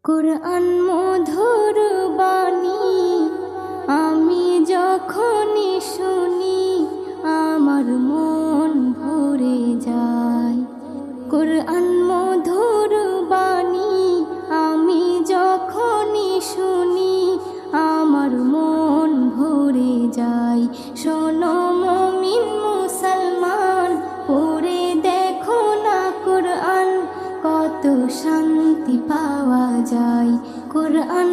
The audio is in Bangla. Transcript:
কুরআন মধুর বাণী আমি যখনই শুনি আমার মন ভরে যায়। কুরআন মধুর বাণী আমি যখনই শুনি আমার মন ভরে যায়। শোনো মুমিন মুসলমান, পড়ে দেখো না কুরআন, কত শান্তি পাওয়া যায়। কুরআন